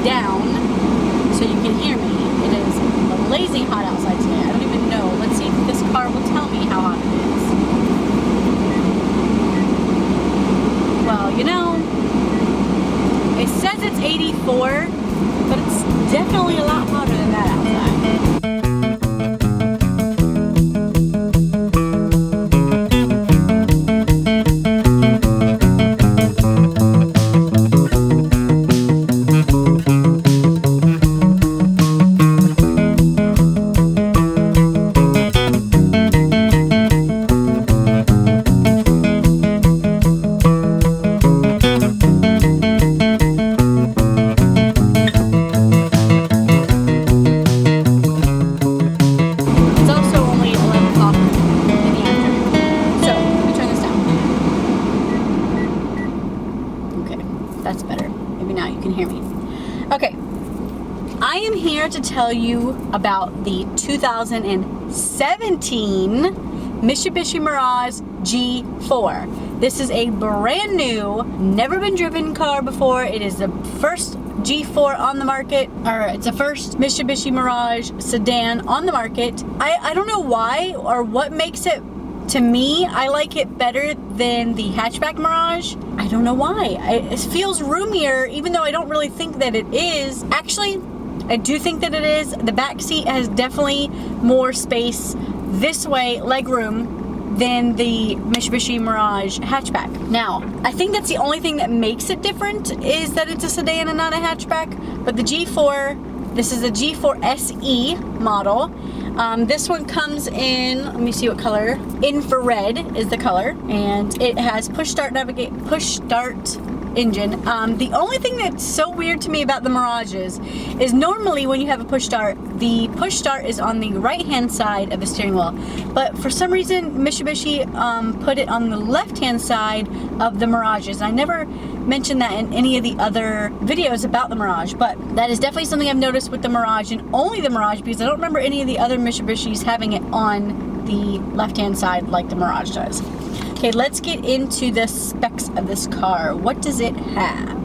down so you can hear me. It is blazing hot outside today. I don't even know. Let's see if this car will tell me how hot it is. Well, you know, it says it's 84, but it's definitely a lot hotter than that outside. That's better. Maybe now you can hear me. Okay, I am here to tell you about the 2017 Mitsubishi Mirage G4. This is a brand new, never been driven car before. It is the first G4 on the market, or it's the first Mitsubishi Mirage sedan on the market. I don't know why or what makes it, to me, I like it better than the hatchback Mirage. I don't know why. It feels roomier, even though I don't really think that it is. Actually, I do think that it is. The back seat has definitely more space this way, leg room, than the Mitsubishi Mirage hatchback. Now, I think that's the only thing that makes it different, is that it's a sedan and not a hatchback. But the G4, this is a G4 SE model. This one comes in, let me see what color. Infrared is the color, and it has push start engine. The only thing that's so weird to me about the Mirages is normally when you have a push start, the push start is on the right hand side of the steering wheel, but for some reason Mitsubishi put it on the left hand side of the Mirages. I never mentioned that in any of the other videos about the Mirage, but that is definitely something I've noticed with the Mirage, and only the Mirage, because I don't remember any of the other Mitsubishis having it on the left hand side like the Mirage does. Okay, let's get into the specs of this car. What does it have?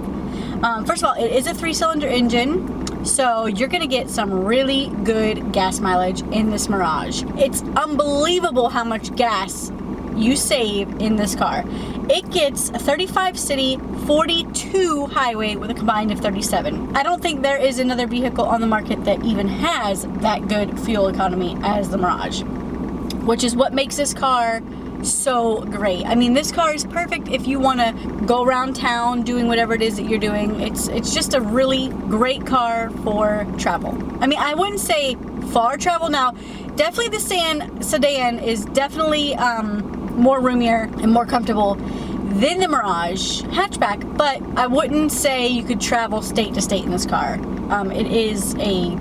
First of all, it is a 3-cylinder engine, so you're gonna get some really good gas mileage in this Mirage. It's unbelievable how much gas you save in this car. It gets 35 city, 42 highway with a combined of 37. I don't think there is another vehicle on the market that even has that good fuel economy as the Mirage, which is what makes this car so great. I mean, this car is perfect if you want to go around town doing whatever it is that you're doing. It's just a really great car for travel. I mean, I wouldn't say far travel. Now, definitely the sedan is definitely more roomier and more comfortable than the Mirage hatchback, but I wouldn't say you could travel state to state in this car. It is a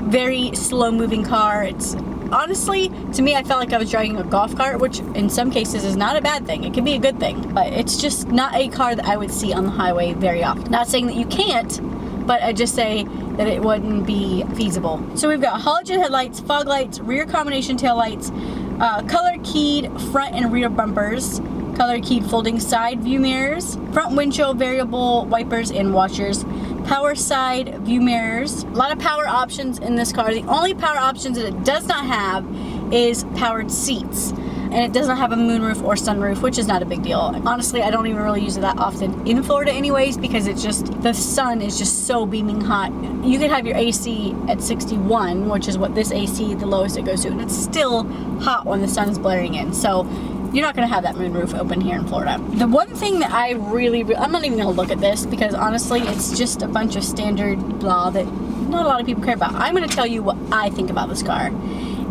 very slow moving car. It's honestly, to me, I felt like I was driving a golf cart, which in some cases is not a bad thing. It can be a good thing, but it's just not a car that I would see on the highway very often. Not saying that you can't, but I just say that it wouldn't be feasible. So we've got halogen headlights, fog lights, rear combination tail lights, color keyed front and rear bumpers, color keyed folding side view mirrors, front windshield variable wipers and washers, power side view mirrors. A lot of power options in this car. The only power options that it does not have is powered seats. And it does not have a moonroof or sunroof, which is not a big deal. Honestly, I don't even really use it that often in Florida anyways, because it's just, the sun is just so beaming hot. You could have your AC at 61, which is what this AC, the lowest it goes to, and it's still hot when the sun is blaring in. So you're not gonna have that moonroof open here in Florida. The one thing that I I'm not even gonna look at this, because honestly, it's just a bunch of standard blah that not a lot of people care about. I'm gonna tell you what I think about this car.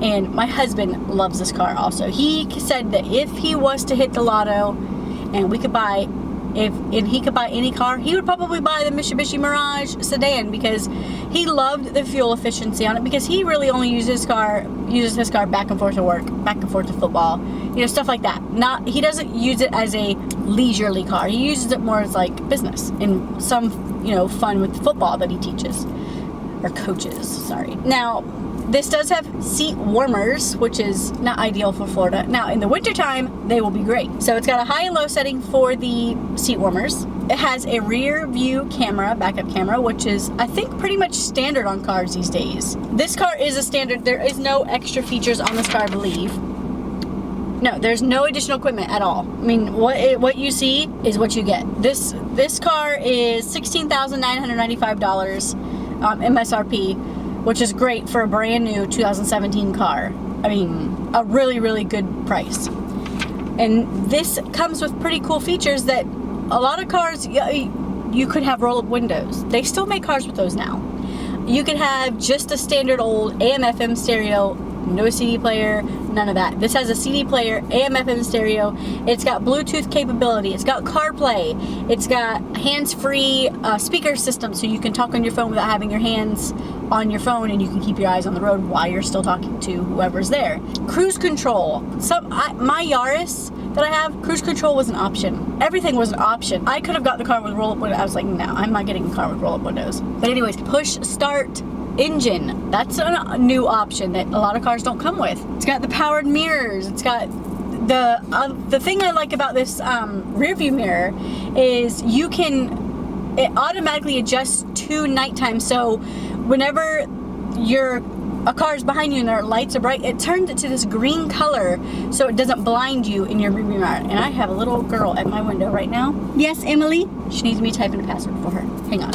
And my husband loves this car also. He said that if he was to hit the lotto and we could buy, if he could buy any car, he would probably buy the Mitsubishi Mirage sedan, because he loved the fuel efficiency on it, because he really only uses his car back and forth to work, back and forth to football, you know, stuff like that. He doesn't use it as a leisurely car. He uses it more as like business and some, you know, fun with football that he teaches, or coaches, sorry. Now, this does have seat warmers, which is not ideal for Florida. Now, in the wintertime, they will be great. So it's got a high and low setting for the seat warmers. It has a rear view camera, backup camera, which is, I think, pretty much standard on cars these days. This car is a standard. There is no extra features on this car, I believe. No, there's no additional equipment at all. I mean, what you see is what you get. This car is $16,995 MSRP, which is great for a brand new 2017 car. I mean, a really, really good price. And this comes with pretty cool features that a lot of cars, you could have roll-up windows. They still make cars with those now. You could have just a standard old AM/FM stereo, no CD player, none of that. This has a CD player, AM/FM stereo. It's got Bluetooth capability. It's got CarPlay. It's got hands-free speaker system, so you can talk on your phone without having your hands on your phone, and you can keep your eyes on the road while you're still talking to whoever's there. Cruise control. My Yaris that I have, cruise control was an option. Everything was an option. I could have got the car with roll-up windows. I was like, no, I'm not getting a car with roll-up windows. But anyways, push start engine. That's a new option that a lot of cars don't come with. It's got the powered mirrors. It's got the thing I like about this rear view mirror is it automatically adjusts to nighttime. So whenever a car's behind you and their lights are bright, it turns it to this green color so it doesn't blind you in your rear view mirror. And I have a little girl at my window right now. Yes, Emily? She needs me to type in a password for her. Hang on.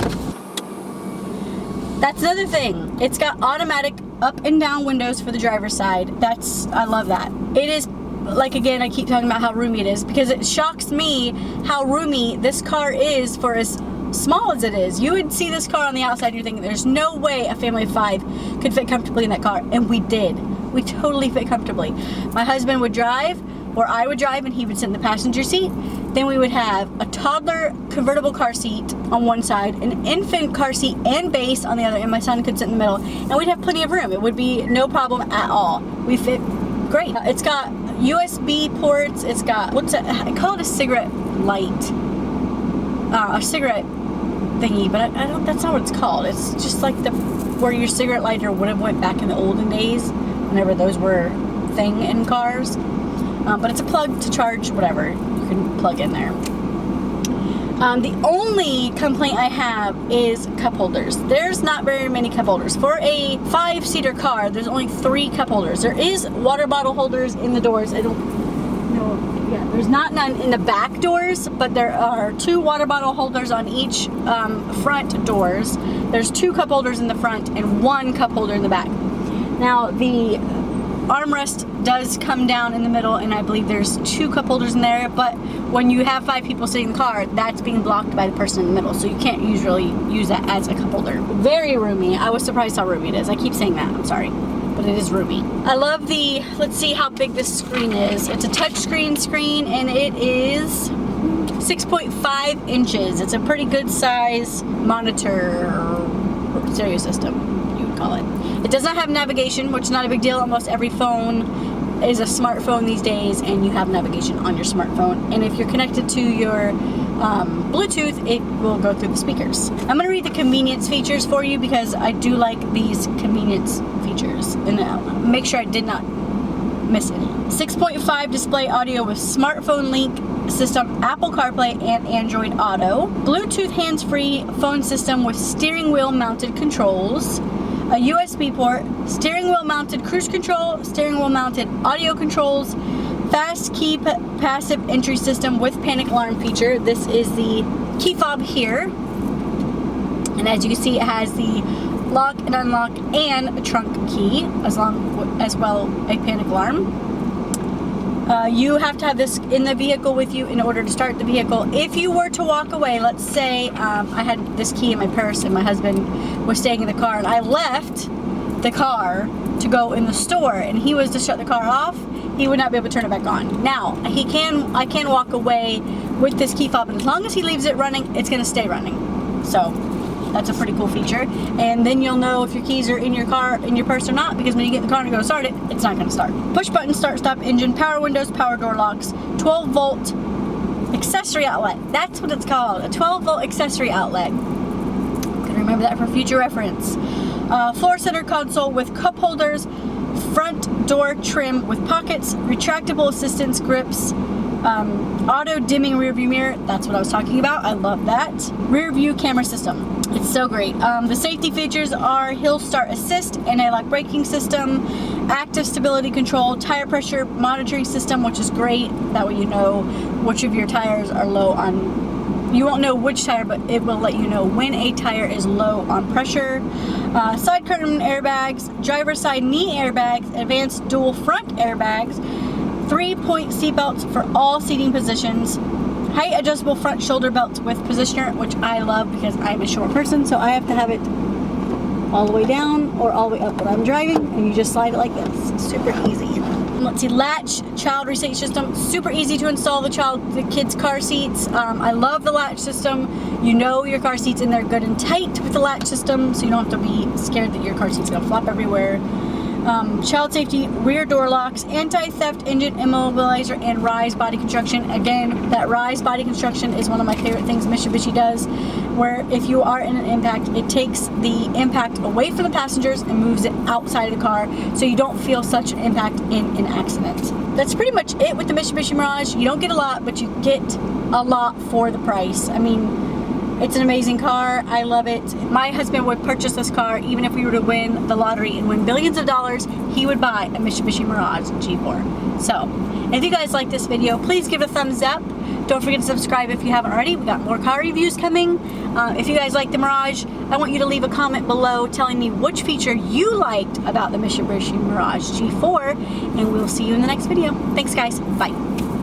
That's another thing. It's got automatic up and down windows for the driver's side. I love that. It is, like, again, I keep talking about how roomy it is because it shocks me how roomy this car is for as small as it is. You would see this car on the outside and you're thinking there's no way a family of 5 could fit comfortably in that car, and we did. We totally fit comfortably. My husband would drive, or I would drive and he would sit in the passenger seat. Then we would have a toddler convertible car seat on one side, an infant car seat and base on the other, and my son could sit in the middle, and we'd have plenty of room. It would be no problem at all. We fit great. It's got USB ports. It's got, I call it a cigarette light. A cigarette thingy, but I don't, that's not what it's called. It's just like where your cigarette lighter would have went back in the olden days, whenever those were thing in cars. But it's a plug to charge whatever you can plug in there. The only complaint I have is cup holders. There's not very many cup holders. For a 5-seater car, there's only 3 cup holders. There is water bottle holders in the doors. There's not none in the back doors, but there are 2 water bottle holders on each front doors. There's 2 cup holders in the front and 1 cup holder in the back. Now, the armrest does come down in the middle, and I believe there's 2 cup holders in there, but when you have 5 people sitting in the car, that's being blocked by the person in the middle, so you can't usually use that as a cup holder. Very roomy. I was surprised how roomy it is. I keep saying that, I'm sorry, but it is roomy. I love let's see how big this screen is. It's a touchscreen screen, and it is 6.5 inches. It's a pretty good size monitor or stereo system, you would call it. It does not have navigation, which is not a big deal. Almost every phone is a smartphone these days, and you have navigation on your smartphone. And if you're connected to your Bluetooth, it will go through the speakers. I'm going to read the convenience features for you because I do like these convenience features. And make sure I did not miss any. 6.5 display audio with smartphone link system, Apple CarPlay, and Android Auto. Bluetooth hands-free phone system with steering wheel mounted controls. A USB port, steering wheel mounted cruise control, steering wheel mounted audio controls, fast key passive entry system with panic alarm feature. This is the key fob here. And as you can see, it has the lock and unlock and a trunk key, as well a panic alarm. You have to have this in the vehicle with you in order to start the vehicle. If you were to walk away, let's say I had this key in my purse and my husband was staying in the car, and I left the car to go in the store, and he was to shut the car off, he would not be able to turn it back on. Now, I can walk away with this key fob, and as long as he leaves it running, it's going to stay running. So that's a pretty cool feature. And then you'll know if your keys are in your car, in your purse or not, because when you get in the car and go to start it, it's not going to start. Push button, start, stop engine, power windows, power door locks, 12-volt accessory outlet. That's what it's called, a 12-volt accessory outlet. You can remember that for future reference. Floor center console with cup holders, front door trim with pockets, retractable assistance grips, Auto dimming rear view mirror, that's what I was talking about. I love that. Rear view camera system, it's so great. The safety features are hill start assist, anti-lock braking system, active stability control, tire pressure monitoring system, which is great. That way you know which of your tires are low on, you won't know which tire, but it will let you know when a tire is low on pressure. Side curtain airbags, driver's side knee airbags, advanced dual front airbags, 3-point seat belts for all seating positions, height adjustable front shoulder belts with positioner, which I love because I'm a short person, so I have to have it all the way down or all the way up when I'm driving, and you just slide it like this. It's super easy. Let's see, latch child reseat system, super easy to install the kids' car seats. I love the latch system. You know your car seat's in there good and tight with the latch system, so you don't have to be scared that your car seat's gonna flop everywhere. Child safety, rear door locks, anti-theft engine immobilizer, and rise body construction. Again, that rise body construction is one of my favorite things Mitsubishi does, where if you are in an impact, it takes the impact away from the passengers and moves it outside of the car, so you don't feel such an impact in an accident. That's pretty much it with the Mitsubishi Mirage. You don't get a lot, but you get a lot for the price. I mean, it's an amazing car. I love it. My husband would purchase this car even if we were to win the lottery and win billions of dollars. He would buy a Mitsubishi Mirage G4. So, if you guys like this video, please give it a thumbs up. Don't forget to subscribe if you haven't already. We got more car reviews coming. If you guys like the Mirage, I want you to leave a comment below telling me which feature you liked about the Mitsubishi Mirage G4, and we'll see you in the next video. Thanks, guys. Bye.